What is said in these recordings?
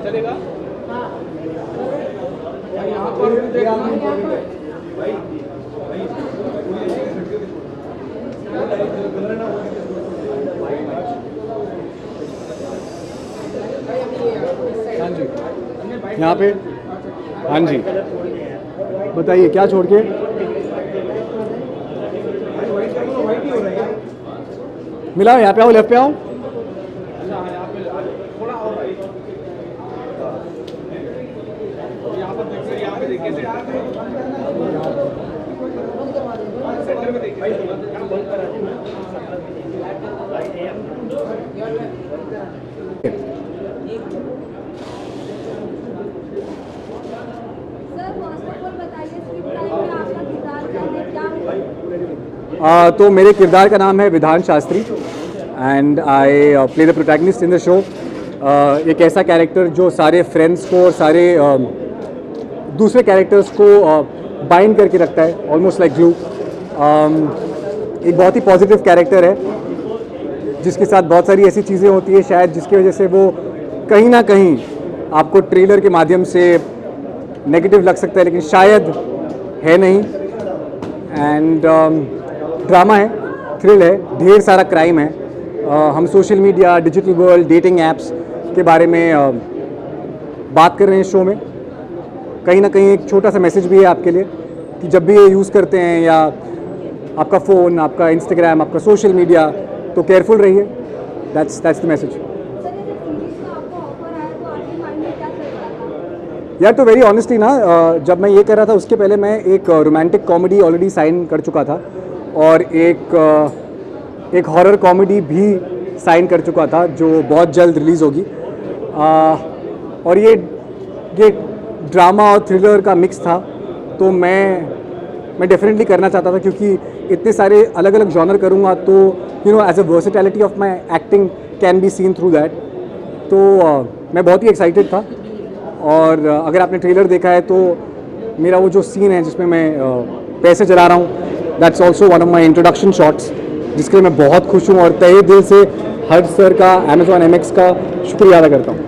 हाँ जी, यहाँ पे। हाँ जी, बताइए क्या छोड़ के? मिलाओ, यहाँ पे आओ, लेफ्ट पे आओ। तो मेरे किरदार का नाम है विधान Shastri and I play the protagonist in the show. एक ऐसा कैरेक्टर जो सारे फ्रेंड्स को और सारे दूसरे कैरेक्टर्स को बाइंड करके रखता है, ऑलमोस्ट लाइक ग्लू। एक बहुत ही पॉजिटिव कैरेक्टर है जिसके साथ बहुत सारी ऐसी चीज़ें होती है शायद जिसकी वजह से वो कहीं ना कहीं आपको ट्रेलर के माध्यम से नेगेटिव लग सकता है, लेकिन शायद है नहीं। एंड ड्रामा है, थ्रिल है, ढेर सारा क्राइम है। हम social media, digital world, dating apps के बारे में बात कर रहे हैं शो में। कहीं ना कहीं एक छोटा सा मैसेज भी है आपके लिए कि जब भी ये यूज़ करते हैं या आपका फ़ोन, आपका इंस्टाग्राम, आपका सोशल मीडिया, तो केयरफुल रहिए। That's the message. यार तो वेरी ऑनेस्टली ना, जब मैं ये कर रहा था उसके पहले मैं एक रोमांटिक कॉमेडी ऑलरेडी साइन कर चुका था और एक हॉरर कॉमेडी भी साइन कर चुका था जो बहुत जल्द रिलीज़ होगी। और ये ड्रामा और थ्रिलर का मिक्स था, तो मैं डेफिनेटली करना चाहता था क्योंकि इतने सारे अलग अलग जॉनर करूँगा तो as a versatility of my acting can be seen through that. तो मैं बहुत ही एक्साइटेड था। और अगर आपने ट्रेलर देखा है तो मेरा वो जो सीन है जिसमें मैं पैसे चला रहा हूँ, that's also one of my introduction shots, जिसके लिए मैं बहुत खुश हूँ और तहे दिल से हर्ष सर का, Amazon MX का शुक्रिया अदा करता हूँ।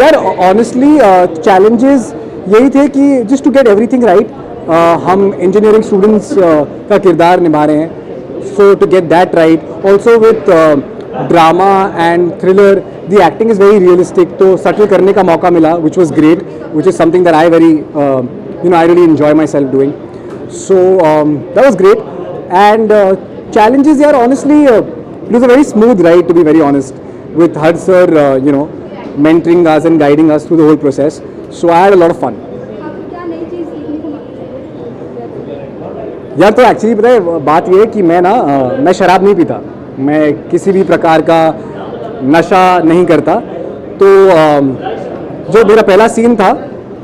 यार ऑनेस्टली चैलेंजेस यही थे कि just to get everything right. हम इंजीनियरिंग स्टूडेंट्स का किरदार निभा रहे हैं, so to get that right also with drama and thriller, the acting is very realistic, तो सटल करने का मौका मिला, which was great, which is something that I I really enjoy myself doing. So that was great. And challenges here, honestly, it was a very smooth ride, to be very honest, with Harsh sir, mentoring us and guiding us through the whole process. So I had a lot of fun. यार तो actually पता है बात ये है कि मैं शराब नहीं पीता, मैं किसी भी प्रकार का नशा नहीं करता। तो जो मेरा पहला सीन था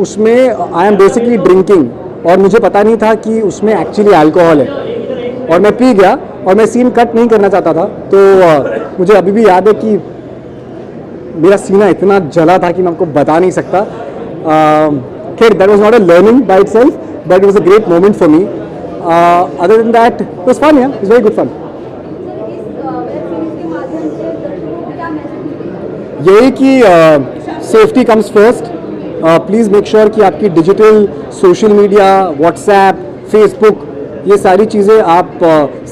उसमें आई एम बेसिकली ड्रिंकिंग और मुझे पता नहीं था कि उसमें एक्चुअली अल्कोहल है और मैं पी गया और मैं सीन कट नहीं करना चाहता था। तो मुझे अभी भी याद है कि मेरा सीना इतना जला था कि मैं आपको बता नहीं सकता। खैर that was not a learning by itself but it was a great moment for me. Other than that it was fun, या इट्स वेरी गुड फन। यही कि safety comes first. Please make sure कि आपकी digital social media, WhatsApp, Facebook, ये सारी चीज़ें आप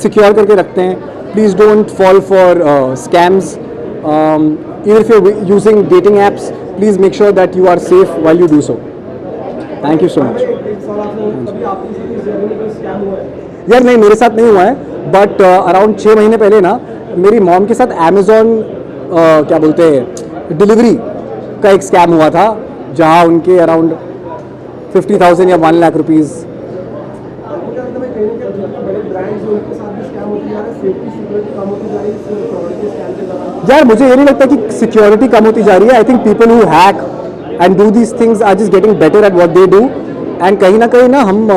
secure करके रखते हैं। Please don't fall for scams. Even if you using dating apps, please make sure that you are safe while you do so. Thank you so much. यार नहीं, मेरे साथ नहीं हुआ है, बट अराउंड 6 महीने पहले ना मेरी मॉम के साथ Amazon क्या बोलते हैं डिलीवरी का एक स्कैम हुआ था, जहाँ उनके अराउंड 50,000 या 1 लाख रुपीज़। यार मुझे ये नहीं लगता कि सिक्योरिटी कम होती जा रही है। I think people who hack and do these things are just getting better at what they do, and कहीं ना कहीं ना हम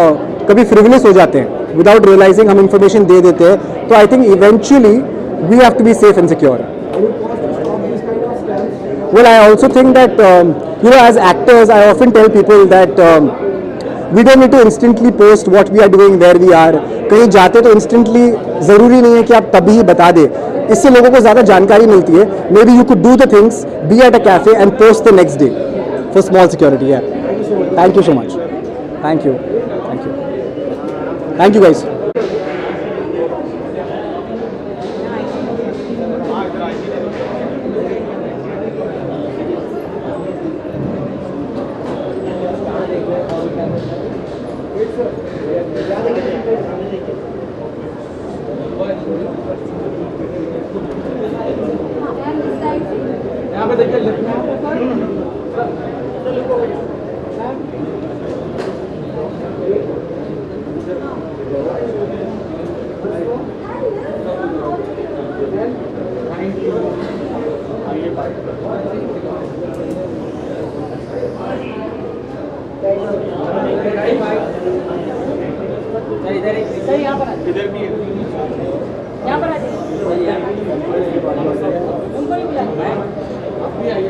कभी फ्रिवलेस हो जाते हैं विदाउट रियलाइजिंग, हम इंफॉर्मेशन दे देते हैं। तो I think eventually we have to be safe and secure. Well, I also think that, as actors, I often tell people that we don't need to instantly post what we are doing, where we are. कहीं जाते तो instantly ज़रूरी नहीं है कि आप तभी बता दें। इससे लोगों को ज़्यादा जानकारी मिलती है. Maybe you could do the things, be at a cafe and post the next day for small security. Thank you so much. Thank you. Thank you. Thank you guys.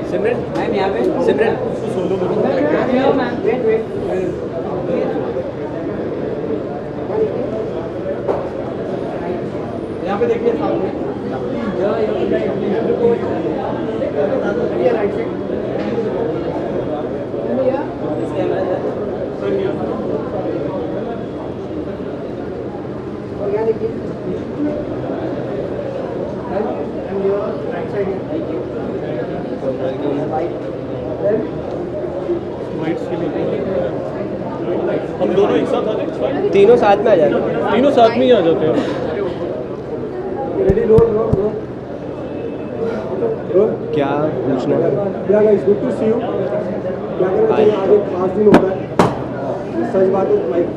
Simran ma'am यहाँ पे. सिमरन यहाँ पे देखिए सामने. हम दोनों एक साथ आ जाए. तीनों साथ में आ जाते. तीनों साथ में ही आ जाते हैं. क्या पूछना है? Yeah guys, good to see you. क्या कहना चाहिए, आज एक खास दिन होता है. सच बात है, माइक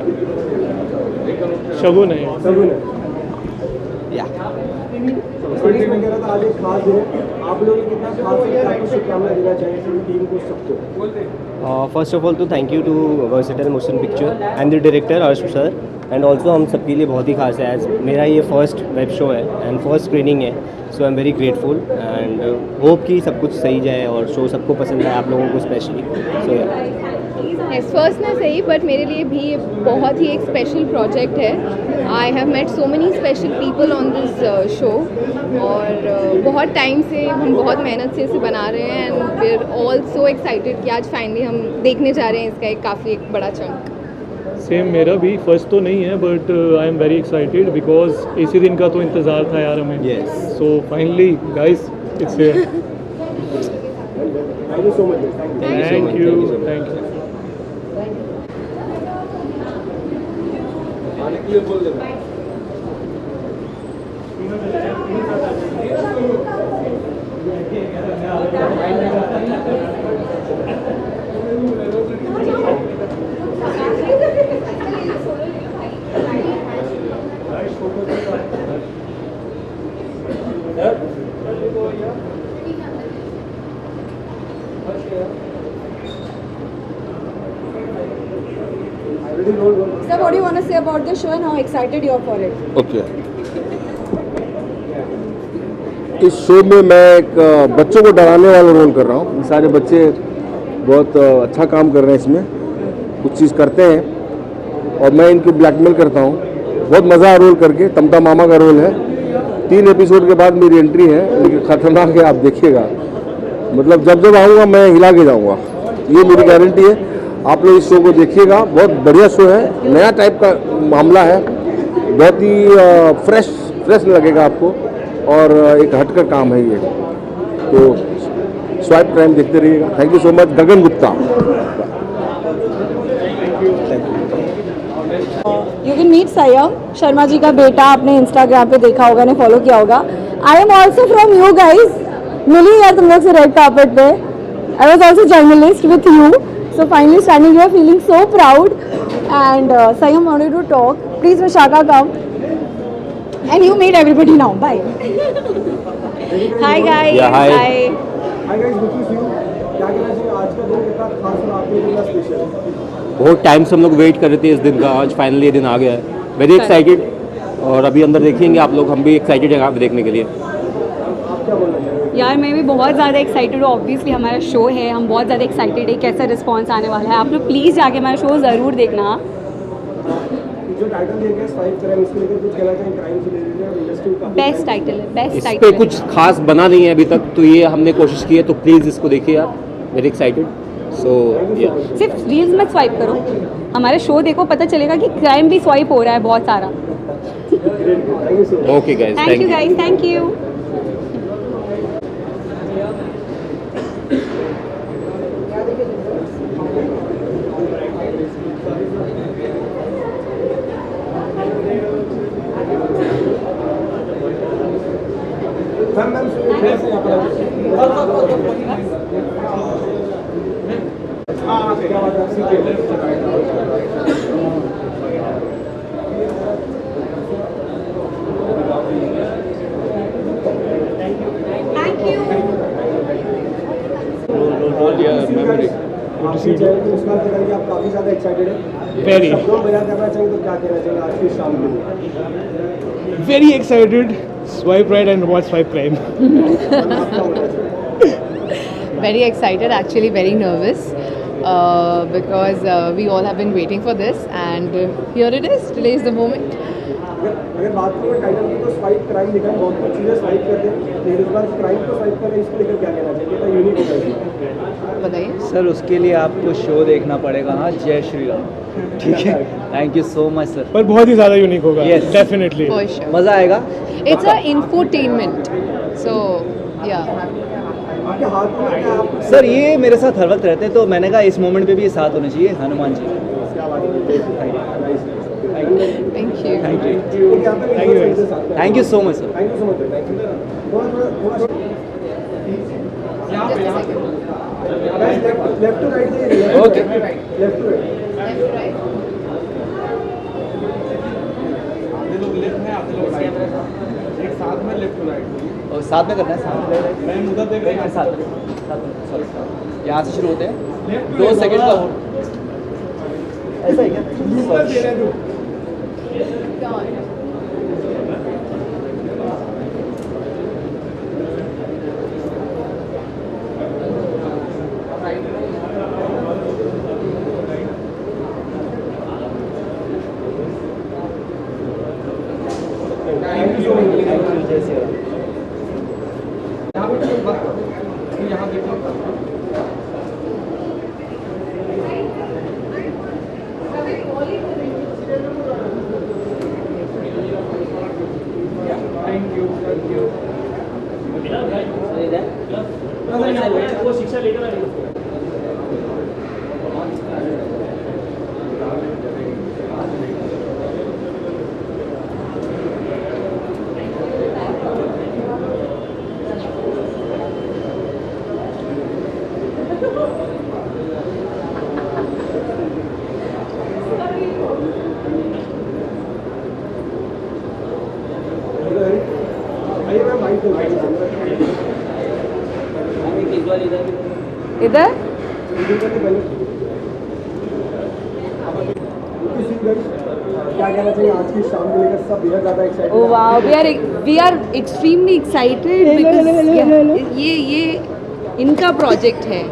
शगुन है. सभी ने या मैं कह रहा था आज एक खास दिन है. आप लोगों ने कितना खास है, आपको शुभकामनाएं देना चाहिए पूरी टीम को, सबको. फर्स्ट ऑफ ऑल तो thank you to versatile motion picture and the director Arsh sir. And also हम सबके लिए बहुत ही खास है, एज मेरा ये फर्स्ट वेब शो है एंड फर्स्ट स्क्रीनिंग है. So I am very grateful and hope कि सब कुछ सही जाए और शो सबको पसंद आए, आप लोगों को स्पेशली. सो फर्स्ट ना सही, बट मेरे लिए भी बहुत ही एक स्पेशल प्रोजेक्ट है. I have met so many special people on this show और बहुत टाइम से हम बहुत मेहनत से इसे बना रहे हैं and we are all so excited कि आज फाइनली हम देखने जा रहे हैं इसका एक काफ़ी एक बड़ा चंक. सेम मेरा भी फर्स्ट तो नहीं है, but I am very excited because इसी दिन का तो इंतज़ार था यार हमें. Yes. So finally guys it's here. Thank you so much. Thank you. Thank you. Sir, what do you want to say about the show and how excited you are for it? Okay. इस show में मैं एक बच्चों को डराने वाला role कर रहा हूँ. ये सारे बच्चे बहुत अच्छा काम कर रहे हैं इसमें, कुछ चीज़ करते हैं और मैं इनको ब्लैकमेल करता हूँ. बहुत मज़ा आ रोल करके. तमता मामा का रोल है. 3 एपिसोड के बाद मेरी एंट्री है, लेकिन खतरनाक है, आप देखिएगा. मतलब जब जब आऊँगा मैं हिला के जाऊँगा, ये मेरी गारंटी है. आप लोग इस शो को देखिएगा, बहुत बढ़िया शो है, नया टाइप का मामला है, बहुत ही फ्रेश लगेगा आपको और एक हटकर काम है ये. तो स्वाइप क्राइम देखते रहिएगा. Thank you so much. Gagan Gupta. You can meet Sayam, Sharma ji का बेटा. आपने इंस्टाग्राम पे देखा होगा, ने फॉलो किया होगा. I am also from you guys. मिली यार तुम लोग से रेड कार्पेट पे. I was also journalist with you. So finally standing here, feeling so proud. And Sayam wanted to talk. Please, Vishaka, come. And you meet everybody now. Bye. Hi guys. Yeah, hi. Hi guys, good to see you. क्या कहना चाहिए, आज का दिन कितना खास और आपके लिए कितना स्पेशल है? बहुत टाइम से हम लोग वेट कर रहे थे इस दिन का. आज फाइनली ये दिन आ गया है. Very excited. और अभी अंदर देखेंगे आप लोग, हम भी एक्साइटेड हैं आप देखने के लिए. यार मैं भी बहुत ज़्यादा एक्साइटेड हूँ. ऑब्वियसली हमारा शो है, हम बहुत ज़्यादा एक्साइटेड है कैसा रिस्पांस आने वाला है. आप लोग प्लीज़ जाके हमारा शो ज़रूर देखना. जो टाइटल दिया गया स्वाइप क्राइम, इसको लेकर कुछ कहना चाहिए क्राइम से रिलेटेड इंडस्ट्री का बेस्ट टाइटल है, बेस्ट इस टाइटल पे है। कुछ खास बना नहीं है अभी तक, तो ये हमने कोशिश की है, तो प्लीज़ इसको देखिए आप, वेरी एक्साइटेड। सो या सिर्फ रील्स मत स्वाइप करो, हमारे शो देखो, पता चलेगा कि क्राइम भी स्वाइप हो रहा है बहुत सारा। Okay guys, thank you guys, thank you. Ma'am थोड़ा सा यहाँ पर हाँ क्या बात है थैंक यू। आपकी चैनल की मुस्कान के करके आप काफ़ी ज़्यादा एक्साइटेड है। Very. शब्दों में बयान करना चाहिए तो क्या कहना चाहिए आज की शाम को? Very excited. Swipe right and watch Swipe Crime. आपका होना चाहिए। Very excited, actually very nervous because we all have been waiting for this and here it is, today is the moment. अगर बात करें टाइटल की तो स्वाइप क्राइम लिखा है, बहुत कुछ चीज़ें स्वाइप करते हैं, लेकिन इस बार क्राइम को स्वाइप करें, इसको लेकर क्या कहना चाहिए? कितना यूनिक होगा इसमें? बताइए। सर उसके लिए आपको शो देखना पड़ेगा। हाँ, जय श्री राम। ठीक है, thank you so much sir. पर बहुत ही ज़्यादा यूनिक होगा। Yes. Definitely. For sure. मज़ा आएगा। It's a infotainment. So, yeah. आपके हाथ में क्या आप सर ये मेरे साथ हर वक्त रहते हैं, तो मैंने कहा इस मोमेंट पे भी ये साथ होने चाहिए Hanuman ji. Thank you. Thank you, thank you thank you so much sir. Thank you so much. Thank you. थोड़ा यहाँ पे left to right. Okay. Left to right. एक साथ में लेफ्ट टू राइट। और साथ में करना है, साथ में। मैं उधर देख रहा हूँ, साथ में। सॉरी, यहाँ से शुरू होते हैं। 2 सेकंड का हो। ऐसा ही क्या? इधर क्या कहना चाहिए आज की शाम को लेकर? सब बेहद ज़्यादा excited Oh wow, we are extremely excited because ये इनका प्रोजेक्ट है।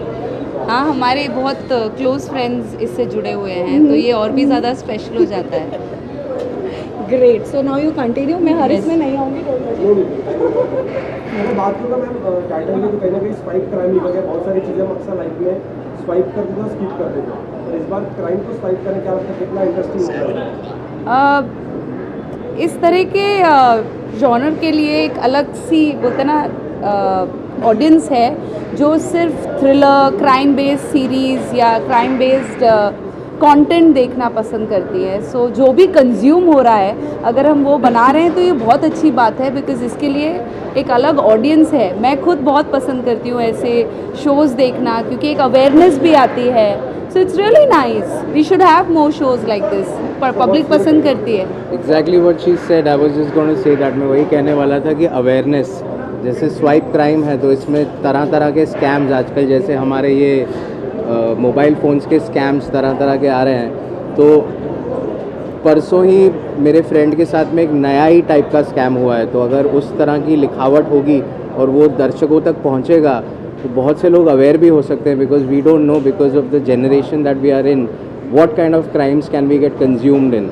हाँ, हमारे बहुत क्लोज फ्रेंड्स इससे जुड़े हुए हैं, तो ये और भी ज़्यादा स्पेशल हो जाता है। Great, so now you continue. मैं हर इसमें नहीं आऊँगी। अगर बात करूँ मैम टाइटल में, तो कहीं ना कहीं स्वाइप क्राइम लिखा गया। बहुत सारी चीज़ें हम अक्सर लाइफ में स्वाइप कर देते हैं, स्किप कर देते हैं, और इस बार क्राइम को स्वाइप करने क्या लगता है कितना इंटरेस्टिंग होगा? इस तरह के जॉनर के लिए एक अलग सी बोलते ना ऑडियंस है जो सिर्फ थ्रिलर, क्राइम बेस्ड सीरीज़ या क्राइम बेस्ड कंटेंट देखना पसंद करती है। सो जो भी कंज्यूम हो रहा है, अगर हम वो बना रहे हैं तो ये बहुत अच्छी बात है, बिकॉज़ इसके लिए एक अलग ऑडियंस है। मैं खुद बहुत पसंद करती हूँ ऐसे शोज़ देखना, क्योंकि एक अवेयरनेस भी आती है। So it's really nice, we should have more shows like this. पर पब्लिक पसंद करती है। Exactly what she said, I was just going to say that. मैं वही कहने वाला था कि अवेयरनेस, जैसे स्वाइप क्राइम है तो इसमें तरह तरह के स्कैम्स आजकल, जैसे हमारे ये मोबाइल फ़ोन्स के स्कैम्स तरह तरह के आ रहे हैं। तो परसों ही मेरे फ्रेंड के साथ में एक नया ही टाइप का स्कैम हुआ है, तो अगर उस तरह की लिखावट होगी और वो दर्शकों तक पहुंचेगा तो बहुत से लोग अवेयर भी हो सकते हैं, because we don't know, because of the generation that we are in, what kind of crimes can we get consumed in.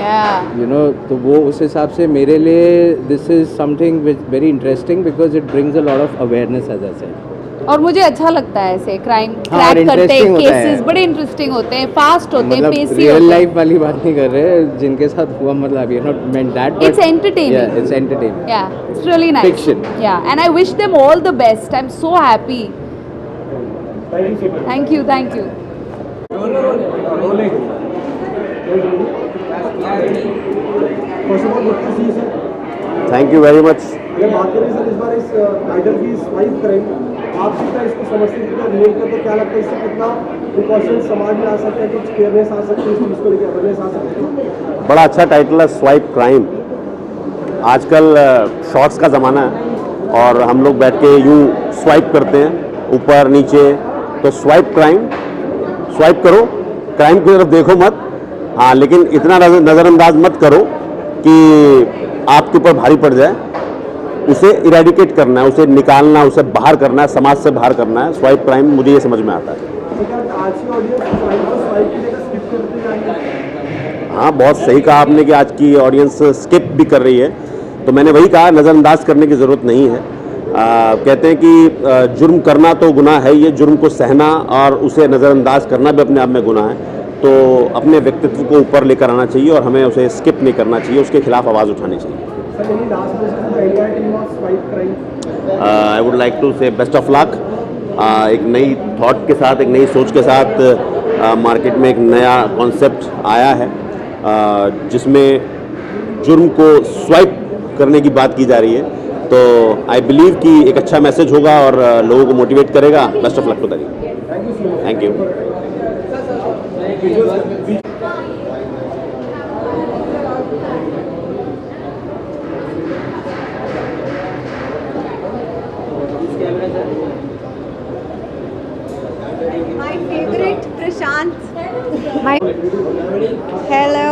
Yeah. You know, तो वो उस हिसाब से मेरे लिए this is something very interesting because it brings a lot of awareness as I said. और मुझे अच्छा लगता है ऐसे क्राइम हाँ, क्रैक करते हैं, interesting होता है। केसेस बड़े इंटरेस्टिंग होते हैं, फास्ट होते हैं, मतलब पेसी रियल होते लाइफ हैं. वाली बात नहीं कर रहे जिनके साथ हुआ, मतलब you not meant that, It's entertaining. yeah, it's entertaining. Yeah, it's really nice. Fiction. Yeah, and I wish them all the best. I'm so happy. Thank you, thank you. First of all good to see sir. Thank you very much. अगर बात करें sir इस बार इस title की swipe crime, आप कितना इसको समझते हैं, कितना रिलेट करते हो, क्या लगता है इससे कितना प्रिकॉशन समाज में आ सकता है, कुछ अवेयरनेस आ सकती है, इस चीज़ को लेकर अवेयरनेस आ सकती है? बड़ा अच्छा टाइटल है, स्वाइप क्राइम। आजकल शॉर्ट्स का ज़माना है और हम लोग बैठ के यूँ स्वाइप करते हैं ऊपर नीचे, तो स्वाइप क्राइम, स्वाइप करो, क्राइम की तरफ देखो मत, हाँ, लेकिन इतना नज़रअंदाज मत करो कि आपके ऊपर भारी पड़ जाए। उसे इरेडिकेट करना है, उसे निकालना, उसे बाहर करना है, समाज से बाहर करना है। स्वाइप क्राइम मुझे ये समझ में आता है। आज की ऑडियंस क्राइम को स्वाइप की जगह स्किप करते जा रही है। हाँ, बहुत सही कहा आपने कि आज की ऑडियंस स्किप भी कर रही है, तो मैंने वही कहा, नज़रअंदाज करने की ज़रूरत नहीं है। कहते हैं कि जुर्म करना तो गुनाह है, ये जुर्म को सहना और उसे नज़रअंदाज करना भी अपने आप में गुनाह है। तो अपने व्यक्तित्व को ऊपर लेकर आना चाहिए और हमें उसे स्किप नहीं करना चाहिए, उसके खिलाफ आवाज़ उठानी चाहिए। आई वुड लाइक टू से बेस्ट ऑफ लक। एक नई थॉट के साथ, एक नई सोच के साथ मार्केट में एक नया कॉन्सेप्ट आया है जिसमें जुर्म को स्वाइप करने की बात की जा रही है। तो आई बिलीव कि एक अच्छा मैसेज होगा और लोगों को मोटिवेट करेगा। Best of luck to that. Thank you. My favorite Prashant. My hello,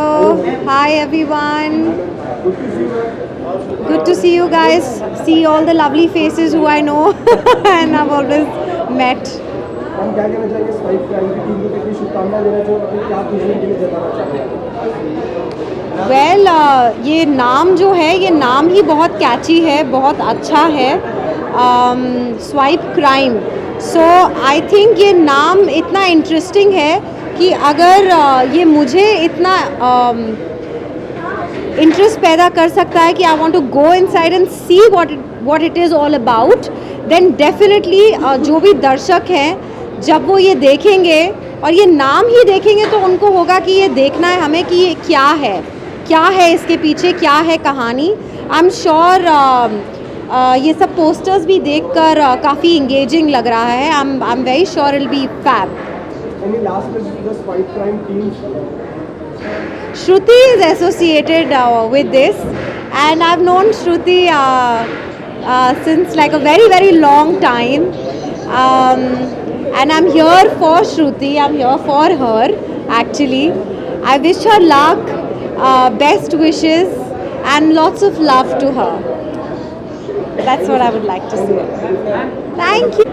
hi everyone. Good to see you guys. See all the lovely faces who I know and I've always met. हम क्या कहना चाहेंगे swipe crime की team को, कितनी शुभकामनाएं देना चाहिए, क्या खुशी के लिए जताना चाहेंगे? वेल ये नाम जो है, ये नाम ही बहुत कैची है, बहुत अच्छा है, swipe crime. So I think ये नाम इतना इंटरेस्टिंग है कि अगर ये मुझे इतना इंटरेस्ट पैदा कर सकता है कि I want to go inside and see what it is all about, then definitely जो भी दर्शक हैं जब वो ये देखेंगे और ये नाम ही देखेंगे तो उनको होगा कि ये देखना है हमें कि ये क्या है इसके पीछे, क्या है कहानी। आई एम श्योर ये सब पोस्टर्स भी देखकर काफ़ी इंगेजिंग लग रहा है। I am very sure it will be fab. Any last message to the swipe crime टीम? Shruti is associated with this, and I've known Shruti since like a very, very long time. And I'm here for Shruti, I'm here for her actually. I wish her luck, best wishes and lots of love to her. That's what I would like to say. Thank you.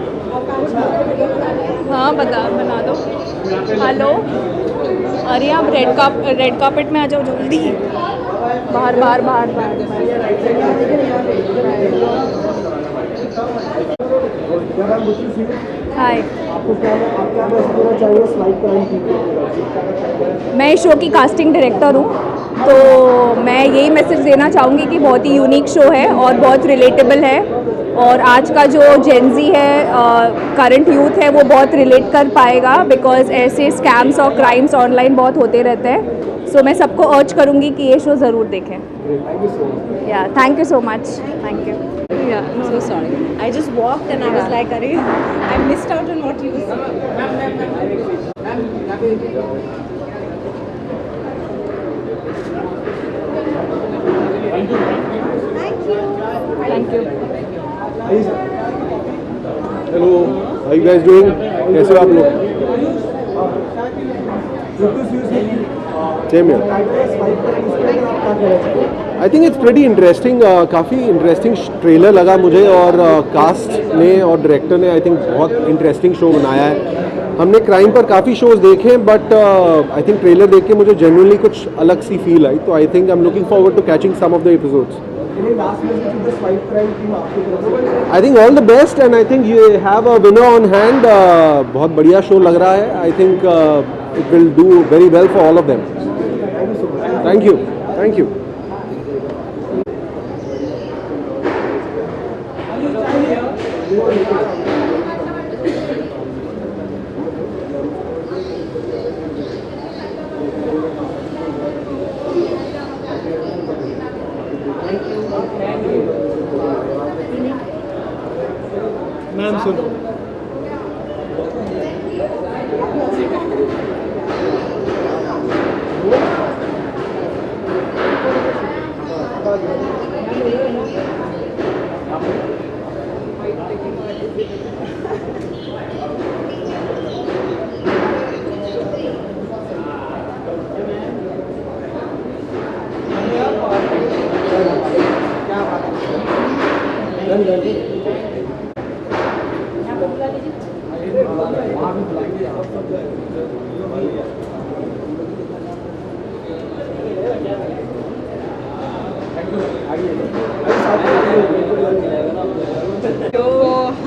हाँ बना दो। Hello, अरे आप red carpet में आ जाओ जल्दी, बाहर। हाय, आपको क्या मैसेज देना चाहिए स्वाइप क्राइम टीम को? मैं इस शो की कास्टिंग डायरेक्टर हूँ, तो मैं यही मैसेज देना चाहूँगी कि बहुत ही यूनिक शो है और बहुत रिलेटेबल है, और आज का जो जेनजी है, करंट यूथ है, वो बहुत रिलेट कर पाएगा, बिकॉज ऐसे स्कैम्स और क्राइम्स ऑनलाइन बहुत होते रहते हैं। सो मैं सबको अर्ज करूँगी कि ये शो ज़रूर देखें। या thank you so much. Thank you. Yeah, I'm so sorry. I just walked and I was like, "Arey, I missed out on what you were saying." Thank you. Hello, how you guys doing? कैसे हो आप लोग? Good to see you, sir. Same है। I think it's pretty interesting, काफ़ी interesting trailer लगा मुझे, और cast ने और डायरेक्टर ने आई थिंक बहुत इंटरेस्टिंग शो बनाया है। हमने क्राइम पर काफ़ी शोज देखे, बट आई थिंक ट्रेलर देख के मुझे जेन्युइनली कुछ अलग सी फील आई, तो I think I am looking forward to catching some of the episodes. I think all the best, and I think you have a winner on hand. बहुत बढ़िया show लग रहा है। I think it will do very well for all of them. Thank you, thank you. Ma'am सुनो,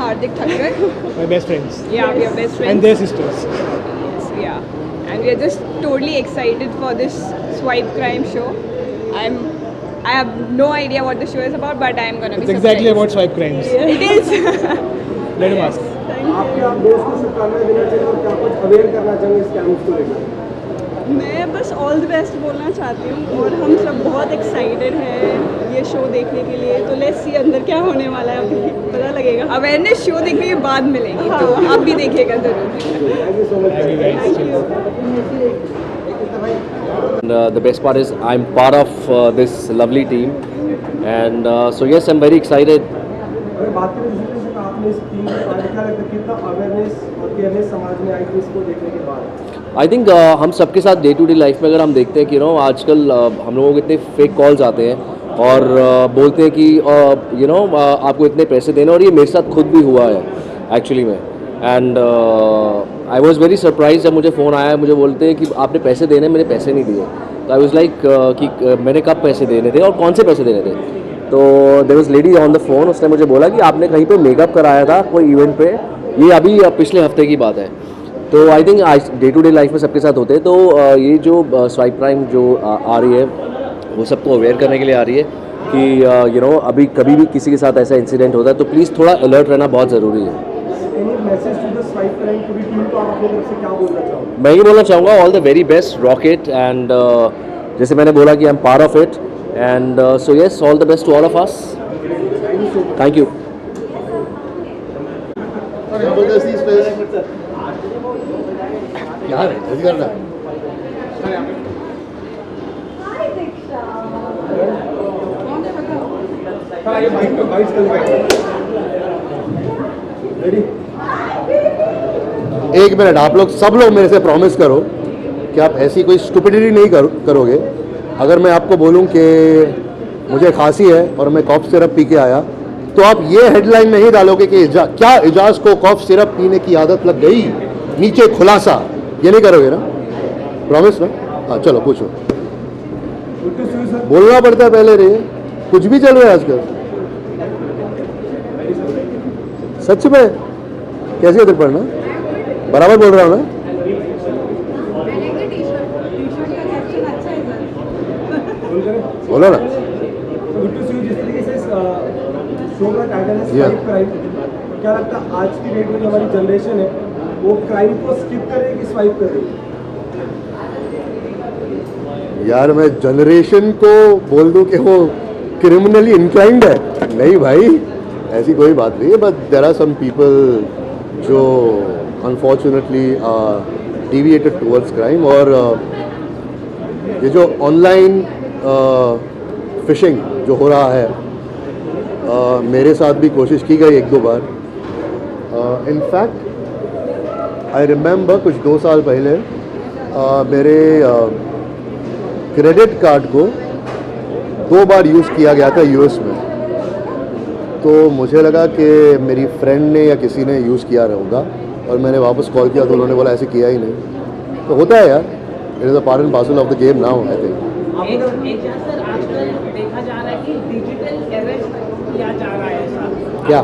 Hardik Thakkar. my best friends Yeah, we are best friends. and their sisters. Yeah, and we are just totally excited for this Swipe Crime show. I have no idea what the show is about, but I am gonna It's be exactly surprised. about swipe crimes. It is. Let him ask. आपके आप दोस्त को शुभकामनाएं देना चाहिए और क्या कुछ अवेयर करना चाहेंगे स्कैम्स को लेकर? मैं बस ऑल द बेस्ट बोलना चाहती हूँ, और हम सब बहुत एक्साइटेड हैं ये शो देखने के लिए। तो लेट्स सी अंदर क्या होने वाला है, अभी पता लगेगा। अवेयरनेस शो देखने के बाद मिलेंगी, तो आप भी देखिएगा ज़रूर। Thank you so much. And the best part is I'm part of this lovely team, and so yes, I'm very excited. अगर बात करें जिस तरह से आपने इस टीम को क्या लगता है कितना अवेयरनेस और केयरनेस समाज में आई थी इसको देखने के बाद? आई थिंक हम सबके साथ डे टू डे लाइफ में अगर हम देखते हैं कि आजकल हम लोगों को इतने फेक कॉल्स आते हैं और बोलते हैं कि आपको इतने पैसे देने, और ये मेरे साथ खुद भी हुआ है एक्चुअली में। And I was very surprise जब मुझे फ़ोन आया, मुझे बोलते हैं कि आपने पैसे देने, मैंने पैसे नहीं दिए। तो आई वॉज लाइक कि मैंने कब पैसे देने थे और कौन से पैसे देने थे। तो there was lady on the phone, उसने मुझे बोला कि आपने कहीं पे मेकअप कराया था कोई इवेंट पे, ये अभी पिछले हफ्ते की बात है। तो आई थिंक आज डे टू डे लाइफ में सबके साथ होते हैं। तो ये जो स्वाइप क्राइम जो आ रही है, वो सबको अवेयर करने के लिए आ रही है कि अभी कभी भी किसी के साथ ऐसा इंसिडेंट होता है तो प्लीज़ थोड़ा अलर्ट रहना बहुत ज़रूरी है। मैं ये बोलना चाहूँगा all the very best, rock it, and जैसे मैंने बोला कि I am part of it, and so yes, all the best to all of us. Thank you. एक मिनट, आप लोग सब लोग मेरे से प्रॉमिस करो कि आप ऐसी कोई स्टुपिडिटी नहीं करोगे। अगर मैं आपको बोलूं कि मुझे खांसी है और मैं कॉफ सिरप पी के आया, तो आप ये हेडलाइन नहीं डालोगे कि क्या इजाज को कॉफ सिरप पीने की आदत लग गई, नीचे खुलासा, ये नहीं करोगे ना? प्रॉमिस ना? हाँ चलो पूछो। बोलना पड़ता है पहले रे, कुछ भी चल रहा है आजकल। सच में कैसे उधर पढ़ना, बराबर बोल रहा हूँ ना? बोलो ना। जिस तरीके से शो का टाइटल है स्वाइप क्राइम, क्या लगता है आज की डेट में जो हमारी जनरेशन है वो क्राइम को स्किप कर रही है कि स्वाइप कर रही है? यार मैं जनरेशन को बोल दूं कि वो क्रिमिनली इंक्लाइंड है, नहीं भाई, ऐसी कोई बात नहीं है। But there are some people जो अनफॉर्चुनेटली डिविएटेड टुवर्ड्स क्राइम, और ये जो ऑनलाइन फिशिंग जो हो रहा है, मेरे साथ भी कोशिश की गई 1-2 बार। इनफैक्ट आई रिमेंबर कुछ 2 साल पहले मेरे क्रेडिट कार्ड को 2 बार यूज़ किया गया था यूएस में, तो मुझे लगा कि मेरी फ्रेंड ने या किसी ने यूज़ किया होगा, और मैंने वापस कॉल किया तो उन्होंने बोला ऐसे किया ही नहीं। तो होता है यार, it is a part and parcel of the game now I think. Sir आजकल देखा जा रहा है कि डिजिटल अरेस्ट किया जा रहा है, ऐसा क्या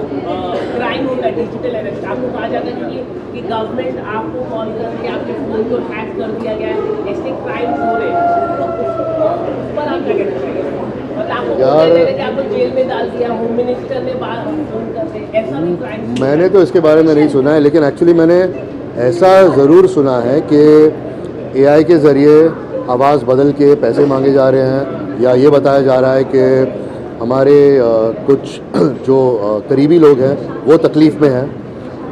क्राइम होता है डिजिटल अरेस्ट। आपको कहा जाता है कि गवर्नमेंट आपको कॉल करके आपके फोन को हैक कर दिया गया है, ऐसे क्राइम हो रहे हैं, तो उस पर आप क्या कहना चाहिए? मतलब आपको आपको जेल में डाल दिया, होम मिनिस्टर ने फोन करते, ऐसा भी क्राइम? मैंने तो इसके बारे में नहीं सुना है, लेकिन एक्चुअली मैंने ऐसा ज़रूर सुना है कि एआई के ज़रिए आवाज़ बदल के पैसे मांगे जा रहे हैं, या ये बताया जा रहा है कि हमारे कुछ जो करीबी लोग हैं वो तकलीफ़ में हैं।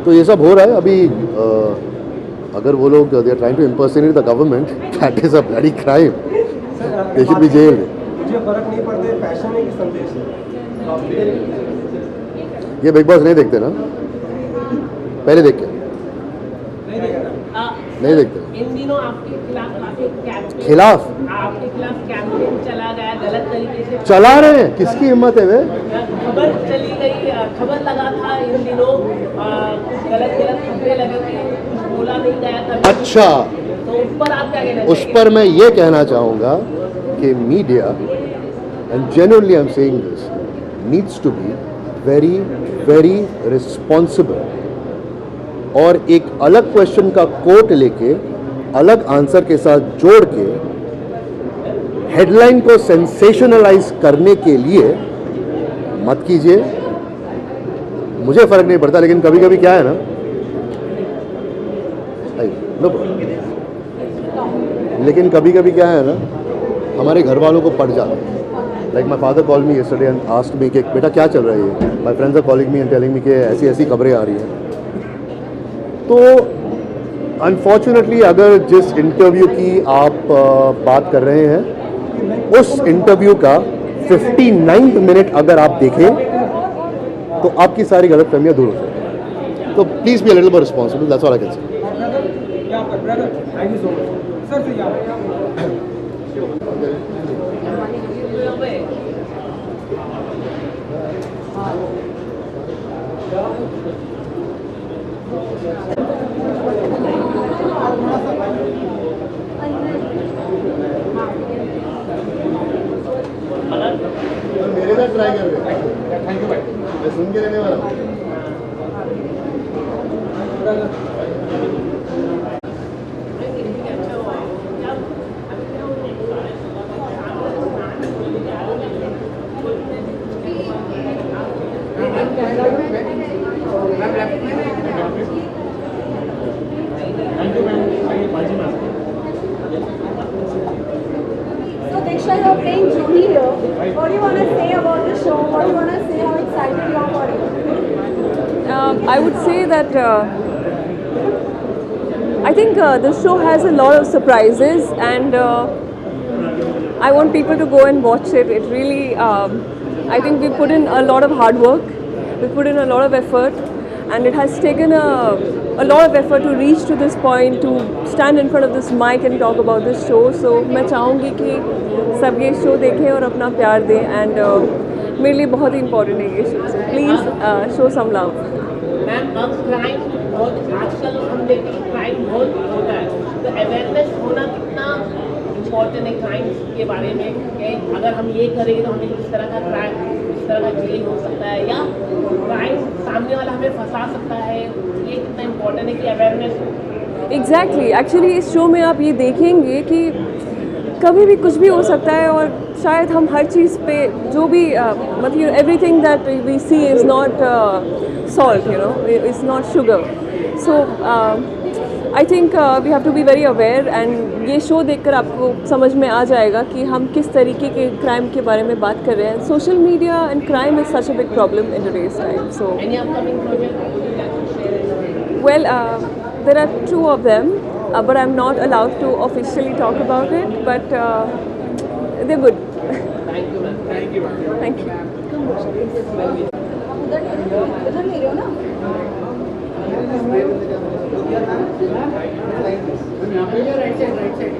तो ये सब हो रहा है अभी। अगर वो लोग they are trying to impersonate the government, that is a bloody crime, they should be jailed. मुझे फर्क नहीं पड़ता है फैशन है कि संदेश है। ये बिग बॉस नहीं देखते ना? पहले देख के नहीं देखते। इन दिनों आपके खिलाफ काफी खिलाफ आपके खिलाफ कैंपेन चला गया, गलत तरीके से चला रहे हैं, किसकी हिम्मत है वे? खबर चली गई, खबर लगा था इन दिनों, कुछ गलत खबरें लगी थी, कुछ बोला नहीं गया था। अच्छा, तो उस पर आप क्या कहना उस पर मैं ये कहना चाहूँगा कि media, and genuinely I am saying this, needs to be very very responsible, और एक अलग क्वेश्चन का कोट लेके अलग आंसर के साथ जोड़ के हेडलाइन को सेंसेशनलाइज करने के लिए मत कीजिए। मुझे फर्क नहीं पड़ता, लेकिन कभी कभी क्या है ना, लेकिन कभी कभी क्या है ना, हमारे घर वालों को पड़ जाता है। Like my father call me yesterday and asked me कि बेटा क्या चल रहा है, my friends are calling me and telling me कि ऐसी ऐसी खबरें आ रही हैं। तो अनफॉर्चुनेटली अगर जिस इंटरव्यू की आप बात कर रहे हैं, उस इंटरव्यू का 59th मिनट अगर आप देखें तो आपकी सारी गलतफहमियां दूर हो जाएंगी। तो please be a little more responsible, that's all I can say. मेरे साथ ट्राई कर रहे हैं। थैंक यू भाई, मैं सुन के रहने वाला हूँ। So Diksha, you're playing Juhi here. What do you want to say about the show? What do you want to say? How excited you are for it? I would say that I think the show has a lot of surprises, and I want people to go and watch it. It really, I think we put in a lot of hard work. We put in a lot of effort, and it has taken a lot of effort to reach to this point, to stand in front of this mic and talk about this show. So मैं चाहूँगी कि सब ये show देखें और अपना प्यार दें, and मेरे लिए बहुत ही इम्पोर्टेंट है ये show. So please show some love. Ma'am, अब क्राइम बहुत आजकल हम देखते हैं क्राइम बहुत होता है, तो अवेयरनेस होना कितना इम्पोर्टेंट है क्राइम के बारे में, कि अगर हम ये करेंगे तो हमें इस तरह का क्राइम, इस तरह का जेल हो सकता है, या क्राइम सामने वाला हमें फंसा सकता है, ये कितना इम्पोर्टेंट है कि अवेयरनेस हो। एग्जैक्टली, एक्चुअली इस शो में आप ये देखेंगे कि कभी भी कुछ भी हो सकता है, और शायद हम हर चीज़ पे जो भी मतलब everything that we see is not salt, you know, it's not sugar. So I think we have to be very aware, and ये शो देखकर आपको समझ में आ जाएगा कि हम किस तरीके के क्राइम के बारे में बात कर रहे हैं. Social media and crime is such a big problem in today's time. So well, there are 2 of them, but I'm not allowed to officially talk about it, but they're good. Thank you, ma'am. Thank you, ma'am. Thank you. उधर ले रहे हो ना? Right side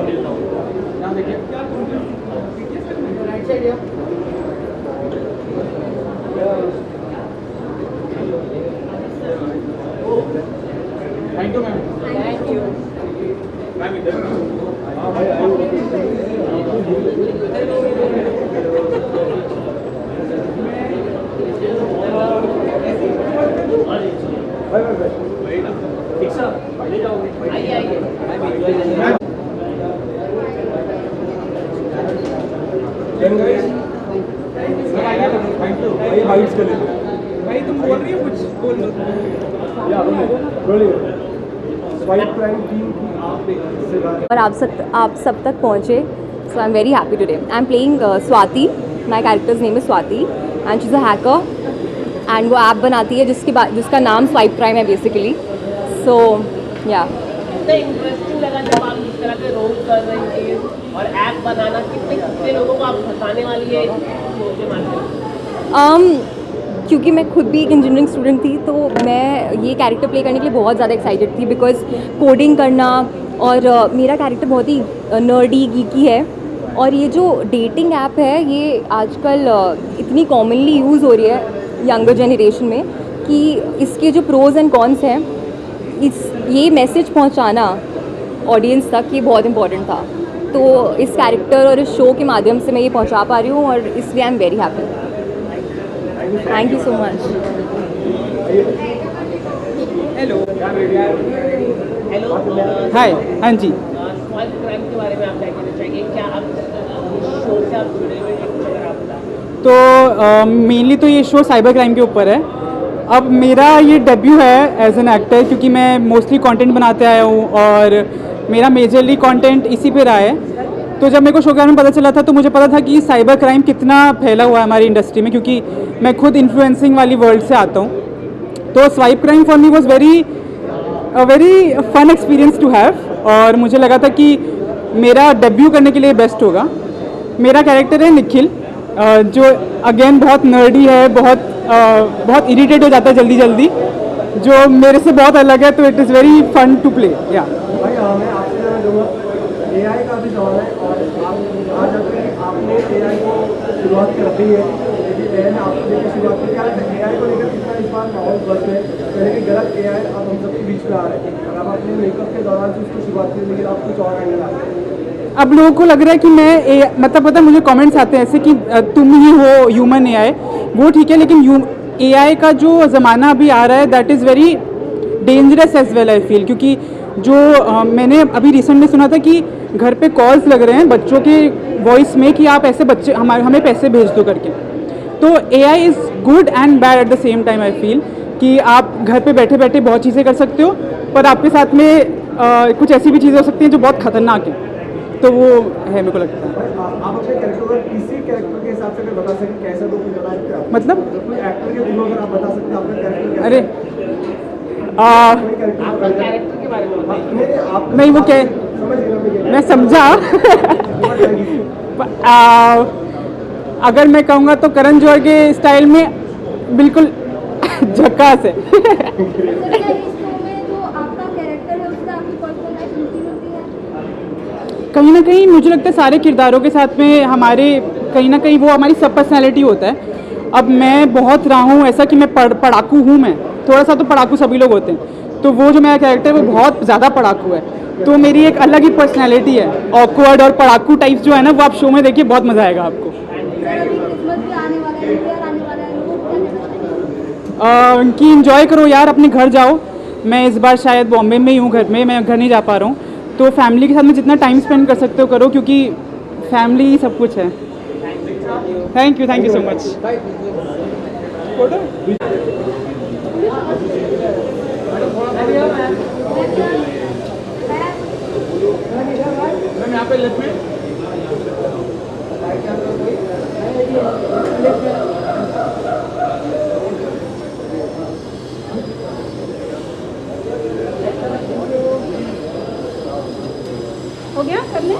audience out. यहाँ देखिए right side thank you ma'am. Thank you ma'am. इधर भाई तुम बोल रही हो कुछ बोल स्वाइप क्राइम टीम की आप और आप सब तक पहुँचे, so I am very happy today. I am playing Swati, my character's name is Swati and she is a hacker एंड वो ऐप बनाती है जिसका नाम स्वाइप क्राइम है बेसिकली। सो या कितना इंटरेस्टिंग लगा जब आप इस तरह के रोल कर रही थी और ऐप बनाना, कितने लोगों को आप फंसाने वाली है शो के माध्यम से? क्योंकि मैं खुद भी एक इंजीनियरिंग स्टूडेंट थी तो मैं ये कैरेक्टर प्ले करने के लिए बहुत ज़्यादा एक्साइटेड थी, बिकॉज कोडिंग करना और मेरा कैरेक्टर बहुत ही नर्डी गीकी है। और ये जो डेटिंग ऐप है ये आजकल इतनी कॉमनली यूज़ हो रही है यंगर जनरेशन में कि इसके जो प्रोज एंड कॉन्स हैं, ये मैसेज पहुंचाना ऑडियंस तक ये बहुत इम्पॉर्टेंट था। तो इस कैरेक्टर और इस शो के माध्यम से मैं ये पहुंचा पा रही हूँ और इसलिए आई am very happy. Thank you so much. Hello hi, हाँ जी। स्वाइप क्राइम के बारे में आप क्या कहना चाहेंगे? क्या आप शो से आप जुड़े हुए हैं? अगर आप बता। तो मेनली तो ये शो साइबर क्राइम के ऊपर है। अब मेरा ये डेब्यू है एज एन एक्टर, क्योंकि मैं मोस्टली कंटेंट बनाते आया हूँ और मेरा मेजरली कंटेंट इसी पे रहा है। तो जब मेरे को शो के बारे में पता चला था तो मुझे पता था कि साइबर क्राइम कितना फैला हुआ है हमारी इंडस्ट्री में, क्योंकि मैं खुद इन्फ्लुएंसिंग वाली वर्ल्ड से आता हूँ। तो swipe crime for me was very fun experience to have, और मुझे लगा था कि मेरा डेब्यू करने के लिए बेस्ट होगा। मेरा कैरेक्टर है निखिल, जो अगेन बहुत नर्डी है, बहुत इरिटेट हो जाता है जल्दी जल्दी, जो मेरे से बहुत अलग है। तो it is very fun to play. या भाई मैं आपसे जानना चाहूँगा, एआई का भी जमाना है और आप आज आपने एआई को शुरुआत कर दी है, लेकिन एआई ने आपको लेकर शुरुआत की, क्या एआई को लेकर कितना इस बार माहौल बस है? पहले कि गलत एआई अब हम सबके बीच में आ रहे हैं, और अब आपने मेकअप के दौरान से उसको शुरुआत की, लेकिन आप कुछ और एंगल आ रहे हैं। अब लोगों को लग रहा है कि मैं मतलब पता है, मुझे कमेंट्स आते हैं ऐसे कि तुम ही हो ह्यूमन एआई। वो ठीक है, लेकिन एआई का जो ज़माना अभी आ रहा है that is very dangerous as well I feel. क्योंकि जो मैंने अभी रिसेंट में सुना था कि घर पे कॉल्स लग रहे हैं बच्चों के वॉइस में कि आप ऐसे बच्चे हमें पैसे भेज दो करके। तो AI is good and bad at the same time I feel, कि आप घर पे बैठे बैठे बहुत चीज़ें कर सकते हो, पर आपके साथ में कुछ ऐसी भी चीज़ें हो सकती हैं जो बहुत खतरनाक है। तो वो है, मेरे को लगता है। आप अपने कैरेक्टर को किसी कैरेक्टर के हिसाब से अगर बता सकें कैसा तो कुछ बता सकते हैं? मतलब कोई एक्टर के दिनों अगर आप बता सकते हैं आपका कैरेक्टर? अरे कैरेक्टर के बारे में बताइए। नहीं, वो क्या मैं समझा। अगर मैं कहूँगा तो करण जौहर के स्टाइल में बिल्कुल झक्कास है। कहीं ना कहीं मुझे लगता है सारे किरदारों के साथ में हमारे कहीं ना कहीं वो हमारी सब पर्सनैलिटी होता है। अब मैं बहुत रहा हूँ ऐसा कि मैं पढ़ाकू हूँ, मैं थोड़ा सा तो पढ़ाकू सभी लोग होते हैं, तो वो जो मेरा कैरेक्टर है वो बहुत ज़्यादा पढ़ाकू है। तो मेरी एक अलग ही पर्सनैलिटी है, ऑकवर्ड और पढ़ाकू टाइप जो है ना, वो आप शो में देखिए, बहुत मज़ा आएगा आपको। कि इंजॉय करो यार, अपने घर जाओ। मैं इस बार शायद बॉम्बे में ही हूँ, घर में, मैं घर नहीं जा पा रहा हूँ, तो फैमिली के साथ में जितना टाइम स्पेंड कर सकते हो करो, क्योंकि फैमिली सब कुछ है। Thank you so much. हो गया करने?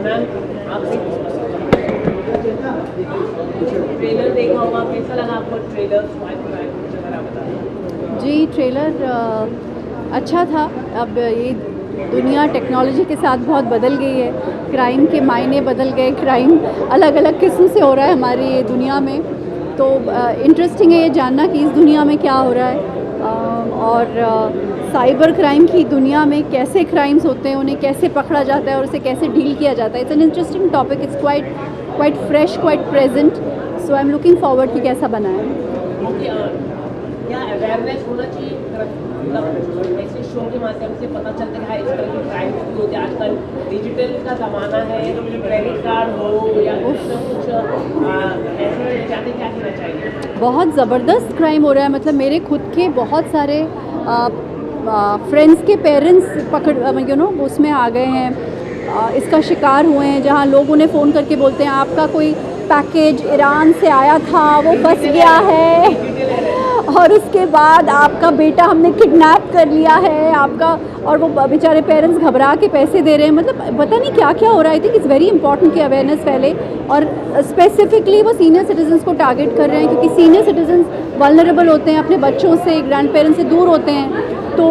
मैम आपसे ट्रेलर देखा होगा, कैसा लगा आपको ट्रेलर? कुछ अगर आप बताएं। जी ट्रेलर अच्छा था। अब ये दुनिया टेक्नोलॉजी के साथ बहुत बदल गई है, क्राइम के मायने बदल गए, क्राइम अलग अलग किस्म से हो रहा है हमारी ये दुनिया में। तो इंटरेस्टिंग है ये जानना कि इस दुनिया में क्या हो रहा है और साइबर क्राइम की दुनिया में कैसे क्राइम्स होते हैं, उन्हें कैसे पकड़ा जाता है और उसे कैसे डील किया जाता है। It's an interesting topic, it's quite fresh, quite present. So I am looking forward कि कैसा बना है। क्या अवेयरनेस होना चाहिए? मतलब ऐसे शो के माध्यम से पता चलता है इस तरह के क्राइम भी होते हैं। आजकल डिजिटल का ज़माना है, क्रेडिट कार्ड हो या कुछ ना कुछ ऐसे जाते, क्या करना चाहिए? बहुत ज़बरदस्त क्राइम हो रहा है। मतलब मेरे खुद के बहुत सारे फ्रेंड्स के पेरेंट्स उसमें आ गए हैं, इसका शिकार हुए हैं, जहां लोग उन्हें फ़ोन करके बोलते हैं आपका कोई पैकेज ईरान से आया था, वो फंस गया है और उसके बाद आपका बेटा हमने किडनैप कर लिया है आपका, और वो बेचारे पेरेंट्स घबरा के पैसे दे रहे हैं। मतलब पता नहीं क्या क्या हो रहा है। I think it's very important कि अवेयरनेस फैले और स्पेसिफिकली वो सीनियर सिटीजन्स को टारगेट कर रहे हैं, क्योंकि सीनियर सिटीजन्स वल्नरेबल होते हैं, अपने बच्चों से, ग्रैंड पेरेंट्स से दूर होते हैं, तो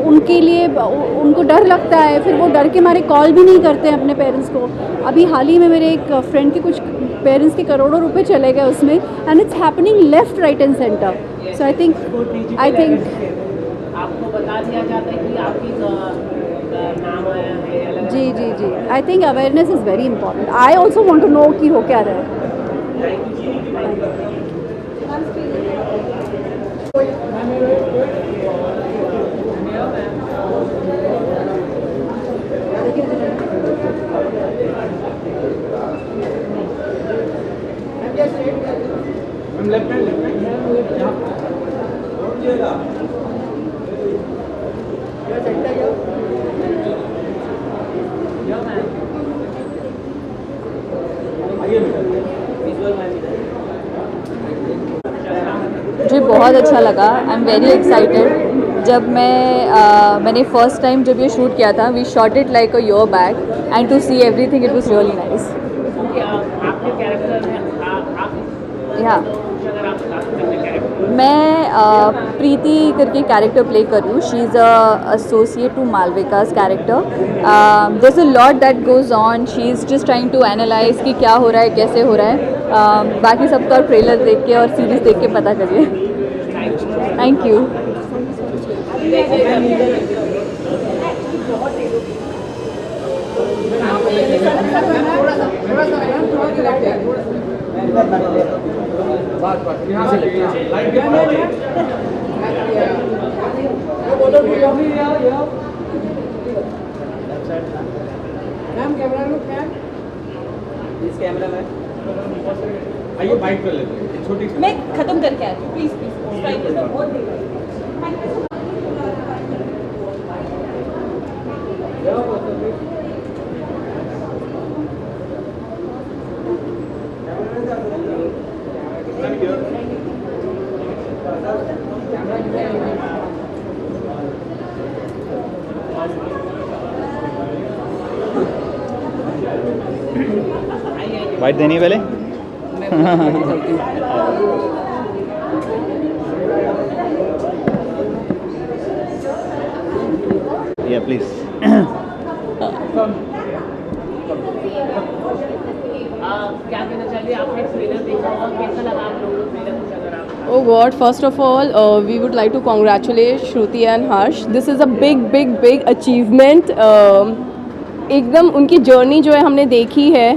उनके लिए उनको डर लगता है, फिर वो डर के मारे कॉल भी नहीं करते हैं अपने पेरेंट्स को। अभी हाल ही में मेरे एक फ्रेंड के कुछ पेरेंट्स के करोड़ों रुपए चले गए उसमें, and it's happening left, right and centre. So I think आपको बता दिया जाता है कि आपकी नाम आया है अलग। जी I think awareness is very important. I also want to know कि हो क्या रहा है। मुझे बहुत अच्छा लगा। I am very excited. जब मैंने फर्स्ट टाइम जब ये शूट किया था, we shot it like a year back, and to see everything it was really nice. Yeah मैं प्रीति करके कैरेक्टर प्ले कर रही हूँ। She is a associate to Malvika's character. There is a lot that goes on. She is just trying to analyze कि क्या हो रहा है, कैसे हो रहा है। बाकी सबका ट्रेलर देख के और सीरीज़ देख के पता करिए। Thank you. आइए बाइक कर लेते हैं छोटी। मैं खत्म करके आती हूँ, प्लीज बहुत बाइट देनी है पहले। या प्लीज। क्या कहना चाहिए? आपने ट्रेलर देखा होगा, कैसा लगा आप लोगों को ट्रेलर? कुछ अगर आप Oh God, first of all, we would like to congratulate Shruti and Harsh. This is a big achievement. एकदम उनकी जर्नी जो है हमने देखी है,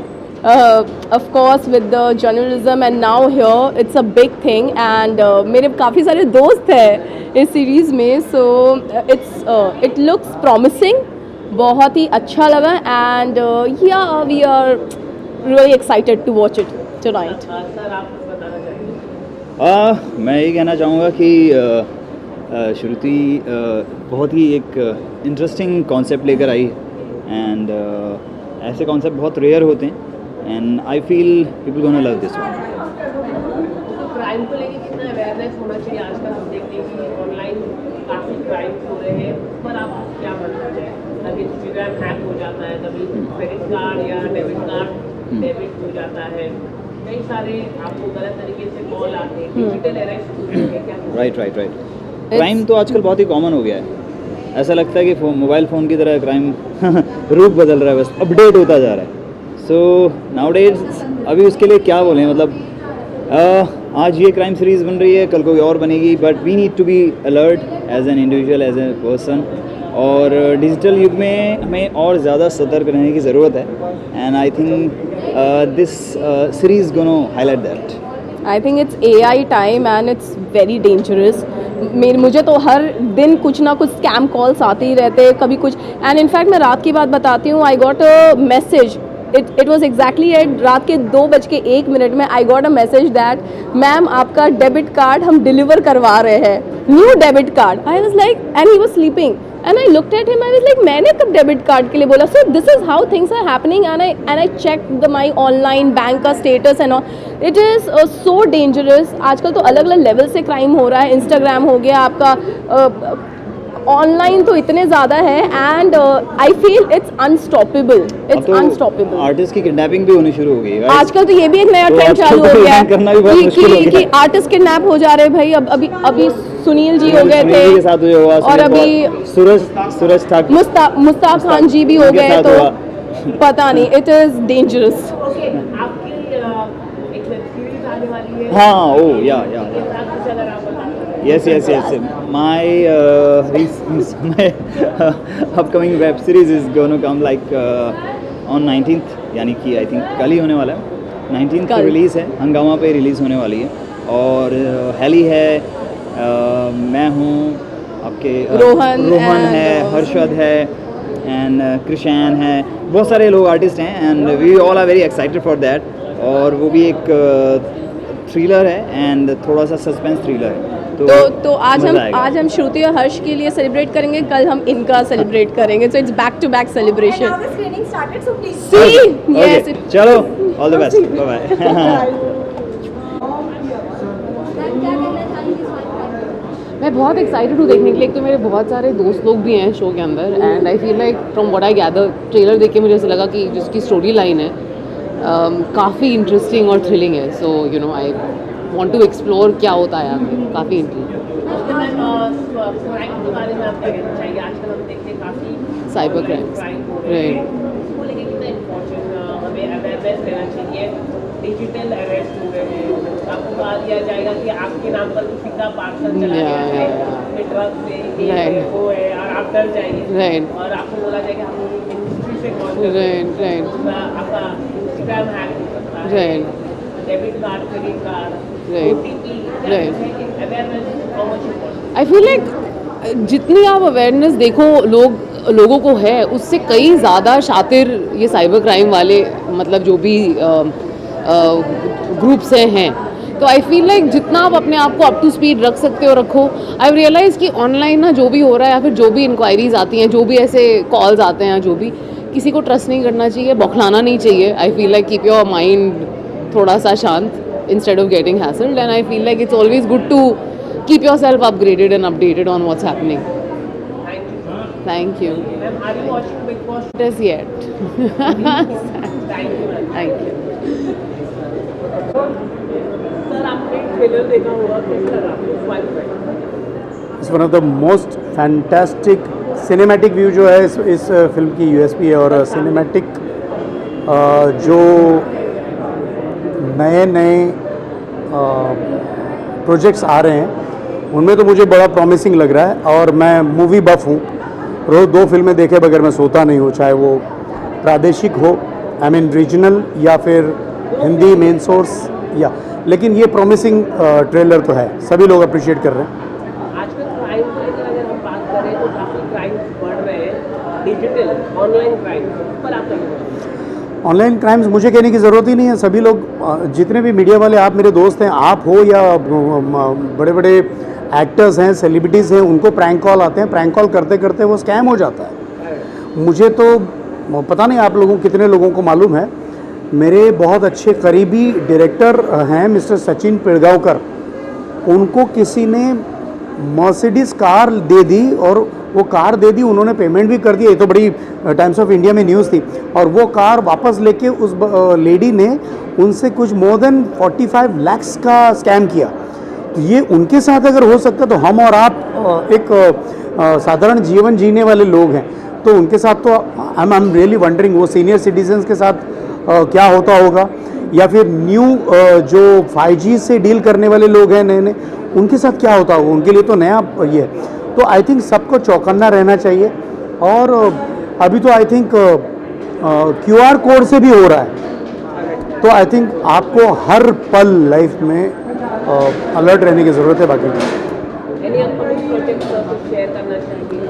of course with the journalism, and now here it's a big thing. And मेरे काफ़ी सारे दोस्त हैं इस सीरीज़ में, so it looks promising. बहुत ही अच्छा लगा, and yeah, we are really excited to watch it tonight. मैं ये कहना चाहूँगा कि श्रुति बहुत ही एक इंटरेस्टिंग कॉन्सेप्ट लेकर आई, एंड ऐसे कॉन्सेप्ट बहुत रेयर होते हैं, and I feel people gonna love this one. तो क्राइम को लेके कितना अवेयरनेस होना चाहिए? आजकल हम देखते हैं कि ऑनलाइन काफ़ी क्राइम हो रहे हैं, पर आप क्या मानना चाहिए? कभी इंस्टाग्राम हैक हो जाता है, कभी क्रेडिट कार्ड या डेबिट कार्ड डेबिट हो जाता है, कई सारे आपको गलत तरीके से कॉल आते हैं, डिजिटल अरेस्ट होते हैं, क्या राइट क्राइम तो आजकल बहुत ही कॉमन हो गया है। ऐसा लगता है कि मोबाइल फ़ोन की तरह क्राइम रूप बदल रहा है, बस अपडेट होता जा रहा है। सो नाउडेज अभी उसके लिए क्या बोलें, मतलब आज ये क्राइम सीरीज़ बन रही है, कल कोई और बनेगी, but we need to be alert as an individual, as a person. और डिजिटल युग में हमें और ज़्यादा सतर्क रहने की ज़रूरत है। And I think this series gonna highlight that. I think it's AI time and it's very dangerous. मुझे तो हर दिन कुछ ना कुछ स्कैम कॉल्स आते ही रहते हैं, कभी कुछ। एंड इनफैक्ट मैं रात की बात बताती हूँ, I got a message, it was exactly at रात के 2:01 में I got a message that ma'am आपका डेबिट कार्ड हम डिलीवर करवा रहे हैं, new debit card. I was like, and he was sleeping and I looked at him, I was like मैंने कब डेबिट कार्ड के लिए बोला? So this is how things are happening and I check my online bank का status and all. It is so dangerous. आजकल तो अलग अलग लेवल से क्राइम हो रहा है। इंस्टाग्राम हो गया आपका, ऑनलाइन तो इतने ज़्यादा है and I feel it's unstoppable, it's unstoppable. Artist की किडनैपिंग भी होनी शुरू हो गई है आजकल तो ये भी एक नया तो ट्रेंड चालू हो गया है कि आर्टिस्ट किडनैप हो जा रहे हैं भाई। अभी सुनील जी हो गए थे के साथ हुआ, और अभी सूरज ठाकुर, मुस्ताक खान जी भी हो गए, तो पता नहीं, इट इज़ डेंजरस। आपकी एक वेब सीरीज आने वाली है। हाँ, ओ या अगर आप बता yes my my upcoming web series is going to come like on 19th, यानी कि आई थिंक कल ही होने वाला है। 19th को रिलीज़ है, हंगामा पे रिलीज़ होने वाली है। और हैली है, मैं हूँ आपके, रोहन है, हर्षद है, एंड कृषैन है, बहुत सारे लोग आर्टिस्ट हैं and we all are very excited for that. और वो भी एक थ्रिलर है एंड थोड़ा सा सस्पेंस थ्रिलर है। तो आज हम श्रुति और हर्ष के लिए सेलिब्रेट करेंगे, कल हम इनका सेलिब्रेट करेंगे। So it's back to back celebration. चलो, all the best, bye bye. मैं बहुत एक्साइटेड हूँ देखने के लिए। एक तो मेरे बहुत सारे दोस्त लोग भी हैं शो के अंदर and I feel like from what I gather, trailer देख के मुझे ऐसा लगा कि जिसकी स्टोरी लाइन है काफ़ी इंटरेस्टिंग और थ्रिलिंग है। So you know I want to explore क्या होता है आगे, काफ़ी इंटरेस्टिंग। क्राइम के बारे में आप क्या कहना चाहिए? आजकल हम देखते हैं काफ़ी साइबर क्राइम्स, राइट, उसको लेके कितना इम्पोर्टेंट हमें अवेयरनेस रहना चाहिए। डिजिटल अरेस्ट हो रहे हैं, आपको कहा दिया जाएगा कि आपके नाम पर किसी का पार्सल चला गया है ट्रक में, वो है और आप डर जाएंगे और आपको बोला जाएगा हम मिनिस्ट्री से कॉल कर रहे हैं, आपका इंस्टाग्राम हैक हो सकता है, debit card, credit card, OTP, I feel like जितनी आप अवेयरनेस देखो लोगों को है, उससे कई ज़्यादा शातिर ये साइबर क्राइम वाले, मतलब जो भी ग्रुप्स हैं। तो आई फील लाइक जितना आप अपने आप को अप टू स्पीड रख सकते हो रखो। आई रियलाइज़ कि ऑनलाइन ना जो भी हो रहा है या फिर जो भी इंक्वायरीज आती हैं, जो भी ऐसे कॉल्स आते हैं, जो भी, किसी को ट्रस्ट नहीं करना चाहिए, बौखलाना नहीं चाहिए। I feel like keep your mind थोड़ा सा शांत instead of getting hassled, and I feel like it's always good to keep yourself upgraded and updated on what's happening. Thank you. Ma'am, are you watching Big Boss? Not as yet. Thank you. Thank you. Sir, आपने trailer देखा होगा, कैसा लगा आपको? It's one of the most fantastic cinematic view जो है इस film की USP है। और सिनेमैटिक जो नए प्रोजेक्ट्स आ रहे हैं उनमें तो मुझे बड़ा प्रॉमिसिंग लग रहा है। और मैं मूवी बफ हूँ, रोज़ 2 फिल्में देखे बगैर मैं सोता नहीं हूँ, चाहे वो प्रादेशिक हो, आई मीन रीजनल, या फिर हिंदी मेन सोर्स, या, लेकिन ये प्रॉमिसिंग ट्रेलर तो है, सभी लोग अप्रिशिएट कर रहे हैं। आजकल क्राइम को लेकर अगर हम बात करें तो काफ़ी क्राइम बढ़ रहे हैं, डिजिटल ऑनलाइन क्राइम पर आप ऑनलाइन क्राइम्स मुझे कहने की ज़रूरत ही नहीं है। सभी लोग, जितने भी मीडिया वाले, आप मेरे दोस्त हैं, आप हो या बड़े बड़े एक्टर्स हैं, सेलिब्रिटीज़ हैं, उनको प्रैंक कॉल आते हैं, प्रैंक कॉल करते करते वो स्कैम हो जाता है। मुझे तो पता नहीं आप लोगों कितने लोगों को मालूम है, मेरे बहुत अच्छे करीबी डायरेक्टर हैं मिस्टर सचिन पिलगांवकर, उनको किसी ने मर्सिडीज कार दे दी, और वो कार दे दी, उन्होंने पेमेंट भी कर दिया, ये तो बड़ी टाइम्स ऑफ इंडिया में न्यूज़ थी, और वो कार वापस लेके उस लेडी ने उनसे कुछ मोर देन 45 लाख्स का स्कैम किया। तो ये उनके साथ अगर हो सकता तो हम और आप एक साधारण जीवन जीने वाले लोग हैं, तो उनके साथ तो आई एम रियली वंडरिंग वो सीनियर सिटीजन्स के साथ क्या होता होगा, या फिर न्यू जो 5G से डील करने वाले लोग हैं नए नए, उनके साथ क्या होता होगा, उनके लिए तो नया ये है। तो आई थिंक सबको चौकन्ना रहना चाहिए, और अभी तो आई थिंक QR कोड से भी हो रहा है, तो आई थिंक आपको हर पल लाइफ में अलर्ट रहने की ज़रूरत है। बाकी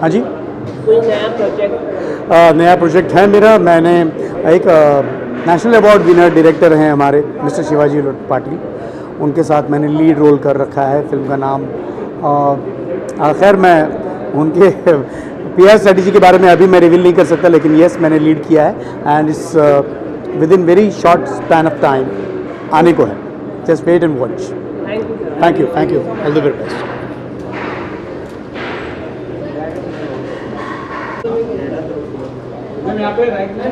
हाँ जी, कोई नया प्रोजेक्ट? नया प्रोजेक्ट है मेरा, मैंने एक नेशनल अवार्ड विनर डायरेक्टर हैं हमारे मिस्टर शिवाजी पाटिल, उनके साथ मैंने लीड रोल कर रखा है। फिल्म का नाम खैर मैं उनके PR स्ट्रेटजी के बारे में अभी मैं रिवील नहीं कर सकता, लेकिन येस मैंने लीड किया है, and it's within very short span of time आने को है। Just wait and watch. Thank you, all the very best. Ma'am यहाँ पे राइट में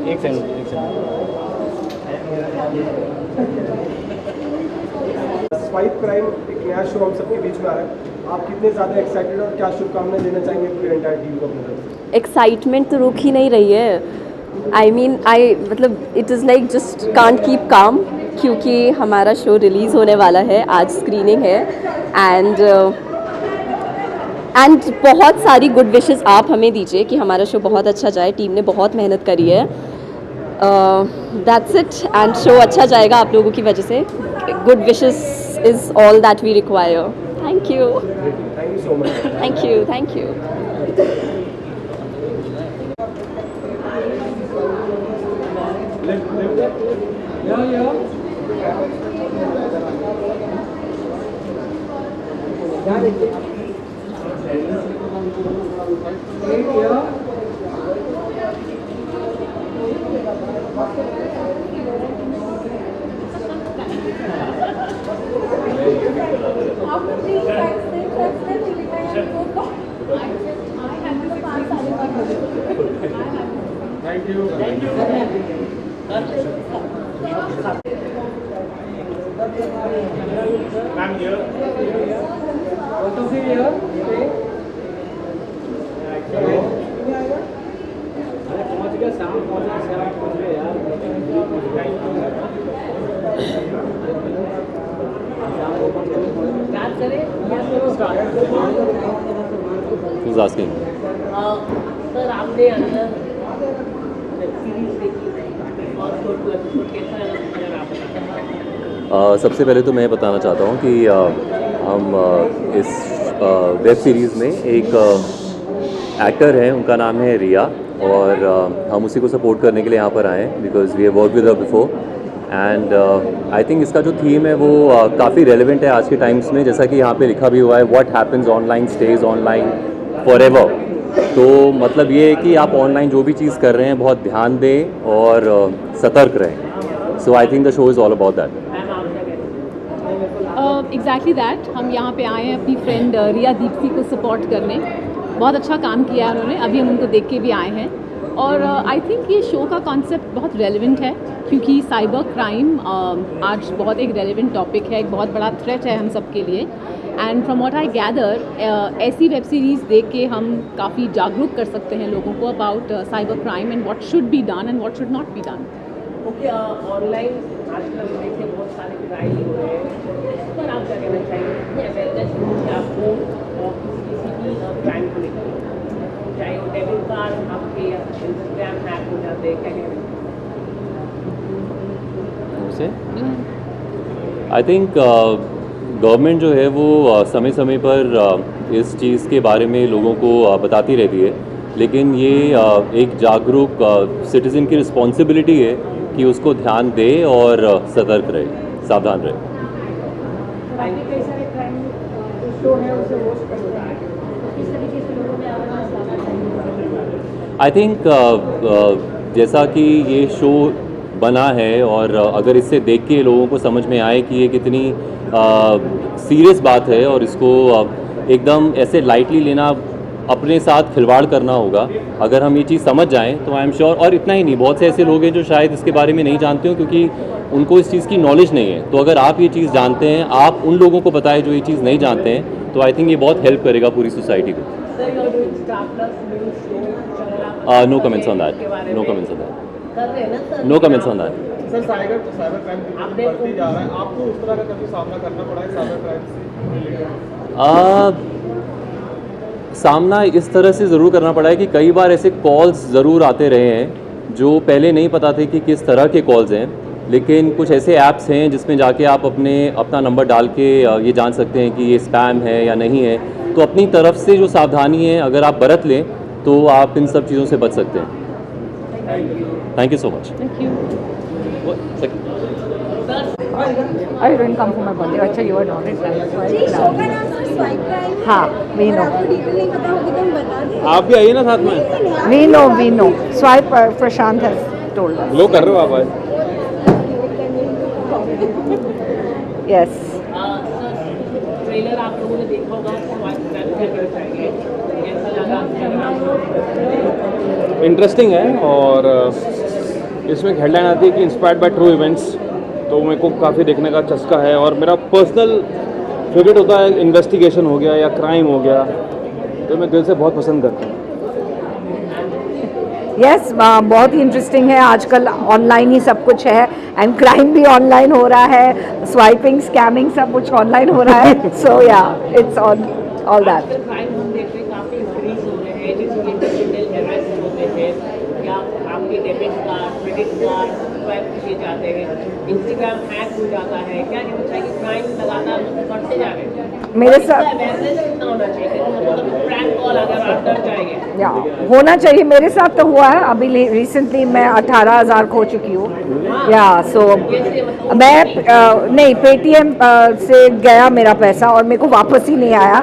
एक सेकंड। स्वाइप क्राइम एक नया शो हम सबके बीच में आ रहा है, आप कितने ज़्यादा एक्साइटेड और क्या शुभकामनाएं देना चाहेंगे पूरी एंटायर टीम को अपनी तरफ से? एक्साइटमेंट तो रुक ही नहीं रही है। आई मतलब it is like just can't keep calm, क्योंकि हमारा शो रिलीज़ होने वाला है, आज स्क्रीनिंग है, एंड बहुत सारी गुड विशेस आप हमें दीजिए कि हमारा शो बहुत अच्छा जाए। टीम ने बहुत मेहनत करी है, दैट्स इट, एंड शो अच्छा जाएगा आप लोगों की वजह से। Good wishes is all that we require. Thank you so much. Thank you. Who's asking? Sir आपने अंदर वेब सीरीज देखी और छोटू एपिसोड कैसा है, अगर आप बताएं। सबसे पहले तो मैं बताना चाहता हूँ कि हम इस वेब सीरीज़ में एक एक्टर हैं, उनका नाम है रिया, और हम उसी को सपोर्ट करने के लिए यहाँ पर आए हैं, because we have work with her before, and I think इसका जो थीम है वो काफ़ी रेलेवेंट है आज के टाइम्स में, जैसा कि यहाँ पे लिखा भी हुआ है, what happens online stage online forever. तो मतलब ये है कि आप ऑनलाइन जो भी चीज़ कर रहे हैं बहुत ध्यान दें और सतर्क रहें। So I think the show is all about that. Exactly that, हम यहाँ पे आए हैं अपनी फ्रेंड रिया दीप्ति को सपोर्ट करने। बहुत अच्छा काम किया है उन्होंने, अभी हम उनको देख के भी आए हैं, और आई थिंक ये शो का कॉन्सेप्ट बहुत रेलेवेंट है, क्योंकि साइबर क्राइम आज बहुत एक रेलेवेंट टॉपिक है, एक बहुत बड़ा थ्रेट है हम सब के लिए। And from what I gather ऐसी वेब सीरीज़ देख के हम काफ़ी जागरूक कर सकते हैं लोगों को about cyber crime and what should be done and what should not be done. Okay, online आजकल हम देखते हैं बहुत सारे क्राइम हो रहे हैं, इस पर आप क्या कहना चाहिए? अवेयरनेस आपको किसी भी क्राइम को लेकर, चाहे वो डेबिट कार्ड आपके इंस्टाग्राम हैक हो जाते हैं, क्या कहना I think गवर्नमेंट जो है वो समय समय पर इस चीज़ के बारे में लोगों को बताती रहती है, लेकिन ये एक जागरूक सिटीज़न की रिस्पॉन्सिबिलिटी है कि उसको ध्यान दे और सतर्क रहे, सावधान रहे। आई थिंक जैसा कि ये शो बना है और अगर इससे देख के लोगों को समझ में आए कि ये कितनी सीरियस बात है और इसको एकदम ऐसे लाइटली लेना, अपने साथ खिलवाड़ करना होगा, अगर हम ये चीज़ समझ जाएं तो आई एम श्योर। और इतना ही नहीं, बहुत से ऐसे लोग हैं जो शायद इसके बारे में नहीं जानते हो क्योंकि उनको इस चीज़ की नॉलेज नहीं है। तो अगर आप ये चीज़ जानते हैं, आप उन लोगों को बताएं जो ये चीज़ नहीं जानते हैं, तो आई थिंक ये बहुत हेल्प करेगा पूरी सोसाइटी को। No comments on that, no comments on that, no comments on that. Sir cyber crime बढ़ती जा रहा है, आपको उस तरह का कभी सामना करना पड़ा है साइबर क्राइम से? सामना इस तरह से ज़रूर करना पड़ा है कि कई बार ऐसे कॉल्स ज़रूर आते रहे हैं जो पहले नहीं पता थे कि किस तरह के कॉल्स हैं, लेकिन कुछ ऐसे ऐप्स हैं जिसमें जाके आप अपना नंबर डाल के ये जान सकते हैं कि ये स्पैम है या नहीं है। तो अपनी तरफ से जो सावधानी है अगर आप बरत लें तो आप इन सब चीज़ों से बच सकते हैं। Thank you so much. I didn't come for my birthday. अच्छा, you are not it. हाँ, we know. आप भी आइए ना साथ में। We know. Swipe Prashant has told us. लो कर रहे हो आप आज? Yes. ट्रेलर आप लोगों ने देखा होगा, इंटरेस्टिंग है और इसमें एक हेडलाइन आती है कि इंस्पायर्ड बाय ट्रू इवेंट्स, तो मेरे को काफ़ी देखने का चस्का है। और मेरा पर्सनल फेवरेट होता है इन्वेस्टिगेशन हो गया या क्राइम हो गया, तो मैं दिल से बहुत पसंद करता हूँ। यस, बहुत ही इंटरेस्टिंग है। आजकल ऑनलाइन ही सब कुछ है एंड क्राइम भी ऑनलाइन हो रहा है, स्वाइपिंग, स्कैमिंग सब कुछ ऑनलाइन हो रहा है। सो या इट्स ऑल दैट। क्राइम हम देख रहे हैं काफ़ी इंक्रीज हो रहे हैं, जिसमें डिजिटल अरेस्ट होते हैं या आपके debit card, credit card swipe किए जाते हैं, इंस्टाग्राम हैक हो जाता है। क्या कहना चाहिए कि क्राइम लगातार बढ़ते जा रहे हैं? मेरे साथ अवेयरनेस कितना होना चाहिए? प्रैंक कॉल अगर आप डर जाएंगे या होना चाहिए। मेरे साथ तो हुआ है, अभी रिसेंटली मैं 18,000 खो चुकी हूँ। या सो मैं नहीं, पेटीएम से गया मेरा पैसा और मेरे को वापस ही नहीं आया।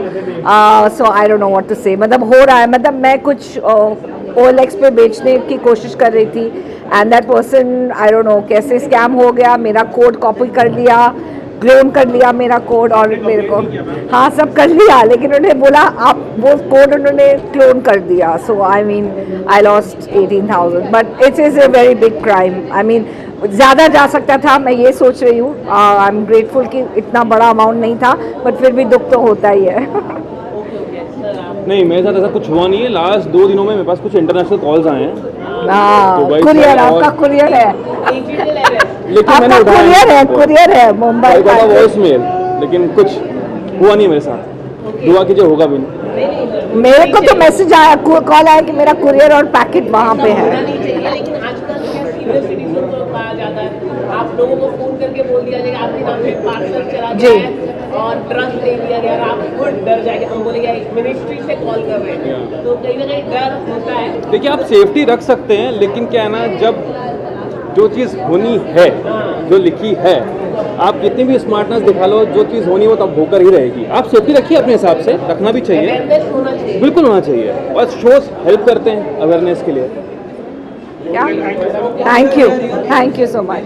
So I don't know what to say. मतलब हो रहा है, मतलब मैं कुछ OLX पे बेचने की कोशिश कर रही थी and that person I don't no कैसे स्कैम हो गया, मेरा कोड कॉपी कर लिया, क्लोन कर लिया मेरा कोड और मेरे को, हाँ सब कर लिया, लेकिन उन्होंने बोला आप वो कोड उन्होंने क्लोन कर दिया। So I mean I lost 18,000 but it is a very big crime. I mean ज़्यादा जा सकता था, मैं ये सोच रही हूँ। आई एम ग्रेटफुल कि इतना बड़ा अमाउंट नहीं था, बट फिर भी दुख तो होता ही है। नहीं, मेरे साथ ऐसा कुछ हुआ नहीं है। लास्ट 2 दिनों में मेरे पास कुछ इंटरनेशनल कॉल्स आए हैं। कुरियर, आपका कुरियर है, आपका कुरियर है मुंबई का वॉइस मेल, लेकिन कुछ हुआ नहीं मेरे साथ। दुआ कीजिए होगा भी नहीं। मेरे को तो मैसेज आया, कॉल आया कि मेरा कुरियर और पैकेट वहाँ पे है। लेकिन आजकल सीनियर सिटीजन को कहा जाता है, आप लोगों को फोन करके बोल दिया जाएगा आपके नाम पे पार्सल चला गया है और ट्रक दे दिया गया, आप खुद डर जाएंगे, हम बोलेंगे मिनिस्ट्री से कॉल कर रहे हैं, तो कहीं ना कहीं डर होता है। देखिए, आप सेफ्टी रख सकते हैं, लेकिन क्या है ना, जब जो चीज़ होनी है, जो लिखी है, आप कितनी भी स्मार्टनेस दिखा लो, जो चीज़ होनी वो तब होकर ही रहेगी। आप सेफ्टी रखिए अपने हिसाब से, रखना भी चाहिए, बिल्कुल होना चाहिए। और शोज हेल्प करते हैं अवेयरनेस के लिए। Thank you so much.